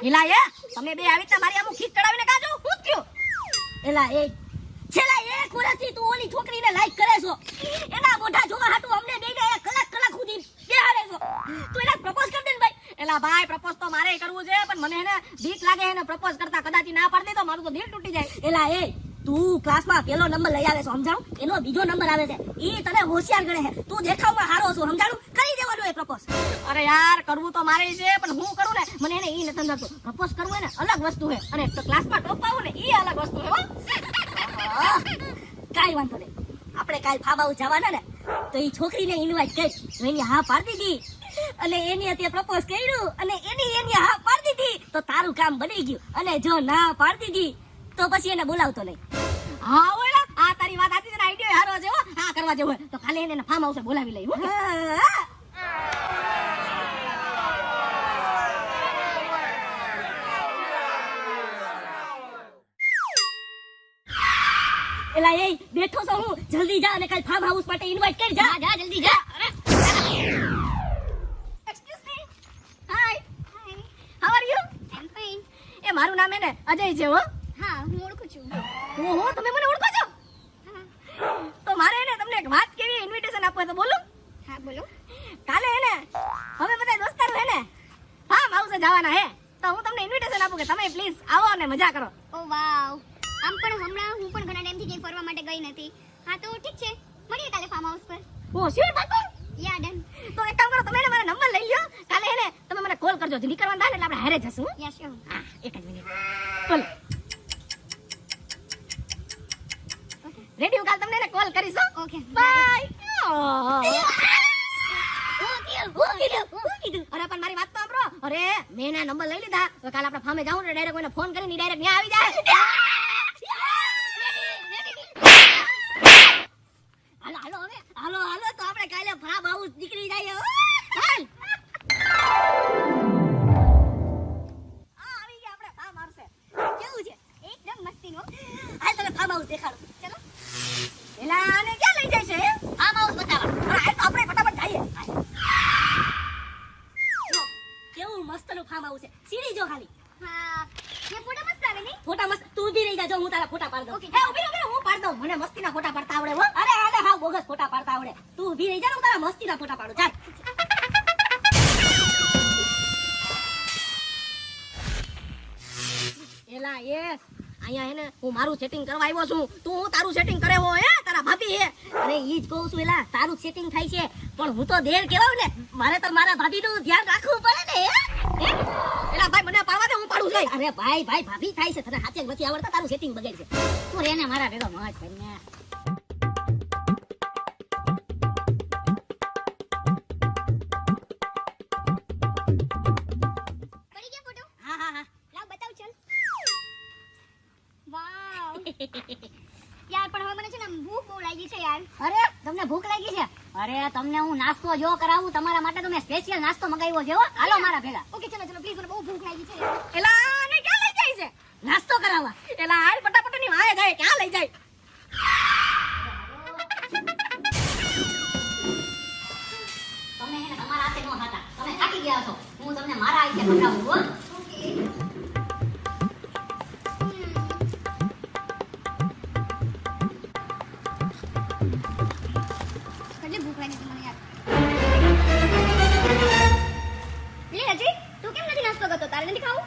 એલા એ તમે બે આવી રીતે મારી આમ ખીચ ચડાવીને કાજો હું થયો? એલા એ છેલ્લા એક વર્ષથી તું ઓલી છોકરીને લાઈક કરે છો, એના મોઢા જોવા હાટુ અમને બેને એક કલાક સુધી બેહાડે છો. તું એને પ્રપોઝ કર દે ને ભાઈ. એલા ભાઈ પ્રપોઝ તો મારે કરવું છે, પણ મને એને બીક લાગે એને પ્રપોઝ કરતા કદાચ ના પાડી દે તો મારું તો દિલ તૂટી જાય. એલા એ તું ક્લાસમાં પેલો નંબર લઈ આવે છે સમજાણું, એનો બીજો નંબર આવે છે, ઈ તને હોશિયાર ગણે છે, તું દેખાવમાં હારો છો સમજાણું, કરી દેવાનું એ પ્રપોઝ. અરે યાર કરવું તો મારે છે, પણ હું કરું ને મને એને ઈ નથી સમજાતું. પ્રપોઝ કરવું ને અલગ વસ્તુ છે અને ક્લાસમાં ટોપ આવું ને ઈ અલગ વસ્તુ છે. કાઈ વાંધો નહીં, આપણે કાલ ફાર્મ હાઉસ જવાના ને તો ઈ છોકરીને ઇન્વાઇટ કરી, એની હા પાડી દીધી અને એની અત્યારે પ્રપોઝ કર્યું અને એની હા પાડી દીધી તો તારું કામ બની ગયું. અને જો ના પાડી દીધી તો પછી એને બોલાવતો નહીં. હા ઓલા આ તારી વાત આતી છે, આઈડિયા હારો છે હો. હા કરવા જેવું હોય તો કાલે એને ફાર્મ હાઉસે બોલાવી લઈ. એલા એ બેઠો છો હું, જલ્દી જા અને કાલ ફાર્મ હાઉસ માટે ઇન્વાઇટ કરી. જા જા જલ્દી જા. Excuse me. Hi hi, how are you? I am fine. એ મારું નામ એને અજય છે હો. હા હું ઓળખું છું. ઓહો તમે મને ઓળખો છો? હા તો મારે એને તમને એક વાત કેવી ઇન્વિટેશન આપવું હોય તો બોલો. હા બોલો. કાલે એને હવે બધા દોસ્તારો હે ને ફાર્મ હાઉસે જવાના હે, તો હું તમને ઇન્વિટેશન આપું કે તમે પ્લીઝ આવો અને મજા કરો. ઓ વાવ, આમ પણ હમણાં હું પણ ઘણા ટાઈમથી ક્યાંય ફરવા માટે ગઈ નથી. હા તો ઠીક છે, મળીએ કાલે ફાર્મ હાઉસ પર. ઓ શ્યોર પાકો? યા ડન. તો એક કામ કરો, તમે એને મારા નંબર લઈ લ્યો, કાલે એને તમે મને કોલ કરજો, જે નીકળવાનું થાય ને એટલે આપણે હારે જશું. યા શ્યોર. હા એક જ મિનિટ બોલો. રેડી, હું કાલ તમને એને કોલ કરીશ. Okay bye. કીધું. અરે પણ મારી વાત તો સાંભળો. અરે મેં એના નંબર લઈ લીધા, તો કાલે આપણે ફાર્મે જાવું ને ડાયરેક્ટ કોઈને ફોન કરીને ડાયરેક્ટ ત્યાં આવી જાય. હાલો હાલો હવે હાલો હાલો તો આપણે કાલે ફાર્મ હાઉસ નીકળી જઈએ. હાલ આવી ગયા આપણે ફાર્મ હાઉસ. કેવું છે? એકદમ મસ્તીનો. હાલ તને ફાર્મ હાઉસ દેખાડું. ચલો. એલા આને ક્યાં લઈ જાય છે? ફાર્મ હાઉસ બતાવવા. હાલ તો આપણે ફટાફટ જઈએ. જો કેવું મસ્તનું ફાર્મ હાઉસ છે, સીડી જો ખાલી. હા ये फोटो मस्त આવે નહીં? ફોટા મસ્ત, તું ઊભી રહી જા, જો હું તારા ફોટા પાડ દઉં. ઓકે. હે ઊભી રહો, હું પાડ દઉં, મને મસ્તીના ફોટા પાડતા આવડે હો. અરે આને હાવ બોગસ ફોટા પાડતા આવડે. તું ઊભી રહી જા ને હું તારા મસ્તીના ફોટા પાડું. ચાલ. એલા એ અહીંયા હે ને હું મારું સેટિંગ કરવા આવ્યો છું, તું હું તારું સેટિંગ કરે હો હે, તારા ભાભી હે. અરે ઈ જ કહું છું, એલા તારું સેટિંગ થાય છે પણ હું તો દેર કેવાવ ને, મારે તો મારા ભાભીનું ધ્યાન રાખવું પડે ને. હે એલા ભાઈ મને પાવા દે, હું પાડું છું. અરે ભાઈ ભાભી થાય છે, તને હાચે નથી આવડતા, તારું સેટિંગ બગડે છે. તું રે ને મારા ભેગો મોજ કરીને. પડી ગયા ફોટો? હા હા હા. લાવ બતાવ ચલ. વાવ. યાર પણ હવે મને છે ને ભૂખ બહુ લાગી છે યાર. અરે તમને ભૂખ લાગી છે? અરે તમને હું નાસ્તો જો કરાવું, તમારા માટે તો મેં સ્પેશિયલ નાસ્તો મગાવ્યો છે હો. હાલો મારા ભેગા. ઓકે ચલો ચલો પ્લીઝ, મને બહુ ભૂખ લાગી છે યાર. એલા આને ક્યાં લઈ જાય છે? નાસ્તો કરાવવા. એલા હાલ ફટાફટ ની વાય જાય, ક્યાં લઈ જાય? તમે એને તમારા હાથે નો ખાતા, તમે થાકી ગયા છો, હું તમને મારા હાથે પકડાવું હો. ઓકે. કેટલી ભૂખ લાગી છે મને યાર. લે અજય, તું કેમ નથી નાસ્તો કરતો? તારે નથી ખાવું?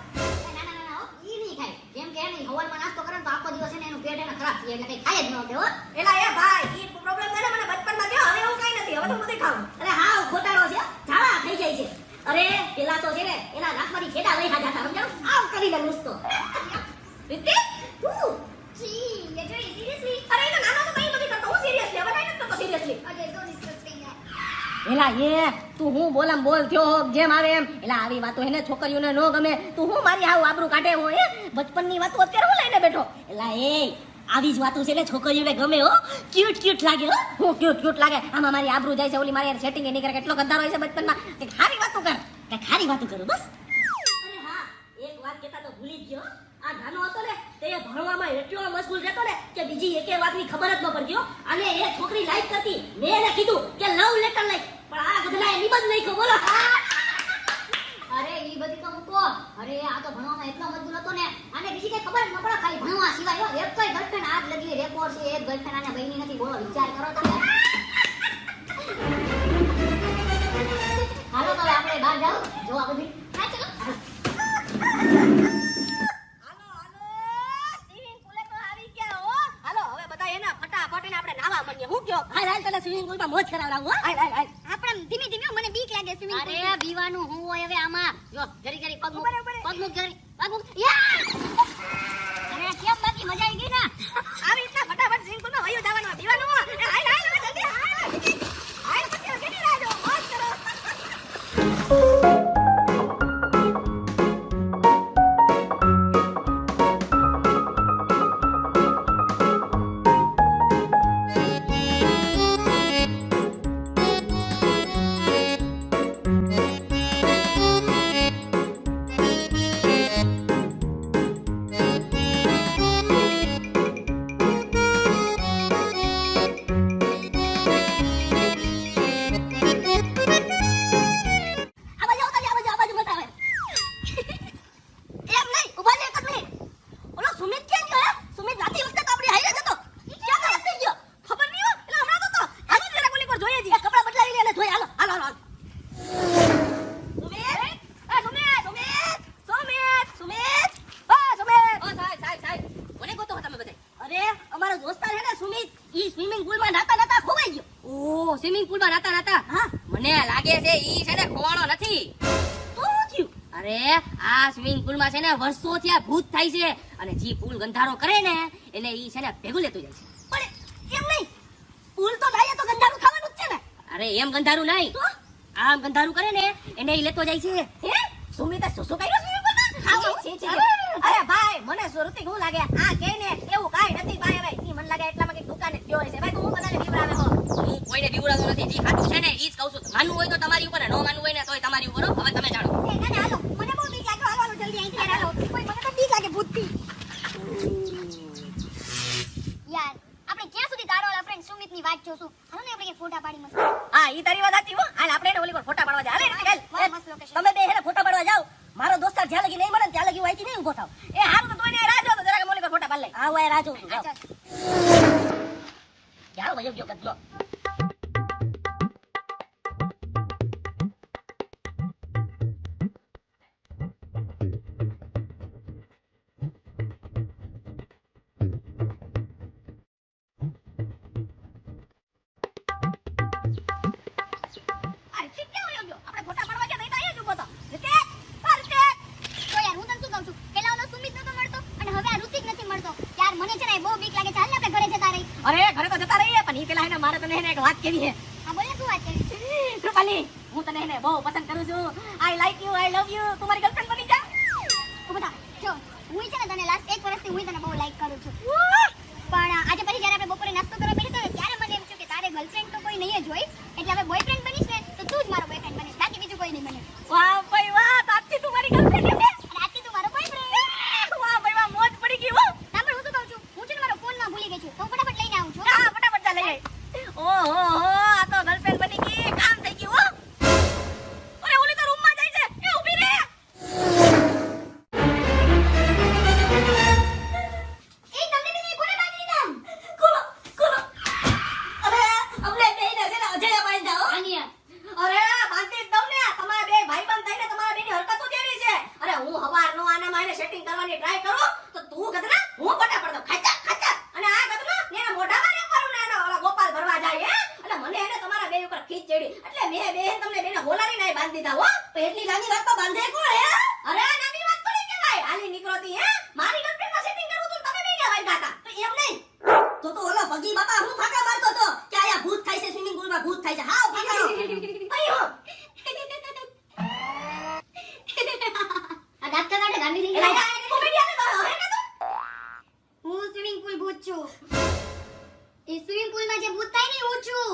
ના ના ના, ઈ નહીં ખાય. જેમ કે એને હવારમાં નાસ્તો કરે ને તો આખો દિવસ એને એનું પેટ એને ખરાબ થઈ જાય, એટલે કઈ ખાય જ ન દે હો. એલા એ ભાઈ, ઈ પ્રોબ્લેમ છે ને મને બચપનમાં થયો, હવે એવું કઈ નથી, હવે તો બધું ખાવું. અરે હાવ ખોટાડો છે, ઝાડા થઈ જાય છે. અરે પેલા તો છે ને એના નાકમાંથી છેડા લઈ જાતા, સમજાણું? આવ કરીને નુસતો. રીતિ તું જી અજય સિરિયસલી? અરે એનો નાનો તો કઈ નથી કરતો, હું સિરિયસલી હવે કઈ નથી કરતો સિરિયસલી. અજય સો ડિસ્ગસ્ટિંગ યાર. એલા એ તું હું બોલામ બોલ થયો હો, જેમ આવે એમ. એલા આવી વાતો એને છોકરીઓને નો ગમે, તું હું મારી હાવ આબરૂ કાઢે હો હે? બચપનની વાતો અત્યારે હું લઈને બેઠો? એલા એ આવી જ વાતો છે ને છોકરીઓને ગમે હો, ક્યુટ લાગે હો. હું ક્યુટ લાગે, આમાં મારી આબરૂ જાય છે, ઓલી મારી સેટિંગ એ નહીં કરે. કેટલો ગદ્દાર હોય છે બચપનમાં, કે ખારી વાતો કર, કે ખારી વાતો કરું બસ. અરે હા એક વાત કેતા તો ભૂલી જ ગયો, આ ગાનો હતો ને તે ભણવામાં એટલો મશગુલ રહેતો ને કે બીજી એકે વાતની ખબર જ ન પડતી હો. અને એ છોકરી લાઈક કરતી, મેં એને કીધું કે લવ લેટર લખ, પણ આ ગધેડાએ નિબંધ લખ્યો. બોલો. અરે ઈ બધી તો મૂકો. અરે આ તો ભણવામાં એટલો મજબૂર હતો ને, આને બીજી કઈ ખબર જ ન પડે, ખાલી ભણવા સિવાય. હો, એક તોય ગર્લફ્રેન્ડ આજ લગી રેકોર્ડ છે, એક ગર્લફ્રેન્ડ આને બહેની નથી. બોલો, વિચાર કરો તમે. હાલો તો હવે આપણે બહાર જાઓ જોવા બધી. હા ચલો. હાલો સ્વિમિંગ પુલે તો આવી ગયા હો. હાલો હવે બધા એના ફટાફટ એને આપણે નાવા માંડીએ. હું કયો? હાલ તને સ્વિમિંગ પુલમાં મોજ કરાવડાવું હો. હાલ. આપણે ધીમે ધીમે મને બીક લાગે સ્વિમિંગ પુલ. અરે બીવાનું હું હોય હવે આમાં. જો જરી જરી પગ મૂક જરી પગ મૂક. અરે કેમ બાકી મજા આવી ગઈ ને? આવી રીતના ફટાફટ સ્વિમિંગ પુલમાં વયો જવાનું, પીવાનું. હાલ હવે જલ્દી હાલ પછી કેટલી રાહ જો. મોજ કરો. સ્વિમિંગ પુલમાં નાતા હા. મને લાગે છે ઈ છે ને ખોવાણો નથી. તો શું થયું? અરે આ સ્વિમિંગ પુલમાં છે ને વર્ષોથી આ ભૂત થાય છે, અને જે પુલ ગંધારો કરે ને એને ઈ છે ને ભેગું લેતું જાય છે. પણ એમ નહીં, પુલ તો ડાયે તો ગંધારું થવાનું જ છે ને. અરે એમ ગંધારું નહીં, તો આમ ગંધારું કરે ને એને ઈ લેતો જાય છે. હે સુમિતે શું કર્યું સ્વિમિંગ પુલમાં? અરે ભાઈ મને સુરતી શું લાગે આ કે ને એવું કાઈ નથી ભાઈ. હવે ઈ મને લાગે એટલામાં કે દુકાને જ ગયો હશે. ભાઈ તું હું બધાને બીવડાવે હો. હું કોઈને બીવડાવતો નથી, જે ખાતું છે ને ઈ જ કહું છું. માનવું હોય તો તમારી ઉપર, ન માનવું હોય ને તોય તમારી ઉપર હો. હવે તમે જાણો. એ ના ના હાલો, મને બહુ બીક લાગે. હાલો જલ્દી અહીંથી હાલો. કોઈ મને તો બીક લાગે ભૂતથી. યાર આપણે ક્યાં સુધી તારો ઓલા ફ્રેન્ડ સુમિતની વાત જોશું? હાલો ને આપણે કે ફોટા પાડી મસ્ત. હા ઈ તારી વાત સાચી હો. હાલ આપણે એને ઓલી પર ફોટા પાડવા જા. હાલે રિતિક હાલ. વાહ, મસ્ત location. તમે બે હેને ફોટા પાડવા જાઓ. મારો દોસ્તાર જ્યાં લગી નહીં મળે ને ત્યાં લગી હું અહીંથી નહીં ઊભો થાવ. એ હારું તો તું એને રાહ જો તો જરાક ઓલી પર ફોટા પાડ લે. હા હું રાહ જોઉં છું. હા, જાઓ. ચાલ. જાઓ વયો ગયો ગધલો. આ રિતિક ક્યાં વયો ગયો? આપણે ફોટા પાડવા ગયા તો ઈ તો અહીંયા જ ઊભો હતો. રિતિક, આ રિતિક. તો યાર હું તને શું કહું છું, પેલા ઓલો સુમિત નતો મળતો અને હવે આ ઋતિક નથી મળતો. યાર મને છે ને બહુ બીક લાગે. ચાલ ને આપણે ઘરે જતા રહી. અરે ઘરે તો જતા રહીએ પણ ઈ પેલા એને મારે તને એને એક વાત કેવી છે. હા બોલે શું વાત કરી? કૃપાલી, હું તને એને બહુ પસંદ કરું છું. I like you, I love you. તું મારી ગર્લફ્રેન્ડ બની જા. ઓ બધા જો હું છે ને તને લાસ્ટ 1 વર્ષથી હું તને બહુ લાઈક કરું છું. પણ આજે પછી જ્યારે આપણે બપોરે નાસ્તો કરવા બેઠા હતા ત્યારે મને એમ થયું કે તારે ગર્લફ્રેન્ડ તો કોઈ નહીં જ હોય, એટલે હવે બોયફ્રેન્ડ બનીશ ને તો તું જ મારો બોયફ્રેન્ડ બનીશ, બાકી બીજું કોઈ નહીં બને. વાહ ભાઈ વાહ, તાતી તું મારી ગર્લફ્રેન્ડ છે. અને આજથી તું મારો બોયફ્રેન્ડ. વાહ ભાઈ વાહ, મોજ પડી ગઈ હો. સાંભળ હું શું કહું છું, હું છે ને મારો ફોનમાં ભૂલી ગઈ છું, તો હું ફટાફટ લઈને આવું છું. હા ફટાફટ ચાલ લઈ આય. ઓહો હો, આ તો ગર્લફ્રેન્ડ બની ગઈ, કામ થઈ ગયું હો. અરે ઓલી તો રૂમમાં જાય છે. એ ઊભી રહે. એ તમને બી કોને બાંધી દીધા? કોલો કોલો. અરે અમને બેયને છે ને અજય બાંધી જાઓ. અરે બાંધી જ દઉં ને. તમારા બે ભાઈબંધ થઈને તમારા બેની હરકતો કેવી છે? અરે હું હવારનો આનામાં એને સેટિંગ કરવાની ટ્રાય કરું તો તું ગધના હું ફટાફટ દઉં. ખાચા ખાચા. અને આ ગધનો એના મોઢામાં ને કરું ને એનો ઓલા ગોપાલ ભરવા જાય હે. એટલે મને એને તમારા બે ઉપર ખીચ ચડી. એટલે મેં બેન તમને બેને હોલારી નાય બાંધી દીધા હો. તો એટલી નાની વાત તો બાંધે કોણ હે? અરે આ નાની વાત થોડી કહેવાય. હાલી નીકળોતી હે. મારી ગર્લફ્રેન્ડમાં સેટિંગ કરવું તું તમે બેને વાઈ ગાતા. તો એમ નહીં. તો ઓલો ભગી બાપા હું ફાકા મારતો તો કે આયા ભૂત થાય છે, સ્વિમિંગ પુલમાં ભૂત થાય છે. હાવ ફાકારો. અયો. આ દાંત કાઢે ગાંડી થઈ એલા ગઈ. યા કોમેડી આલે તો હે ને તું? હું સ્વિમિંગ પુલ ભૂત છું. એ સ્વિમિંગ પુલમાં જે ભૂત થાય ને હું છું.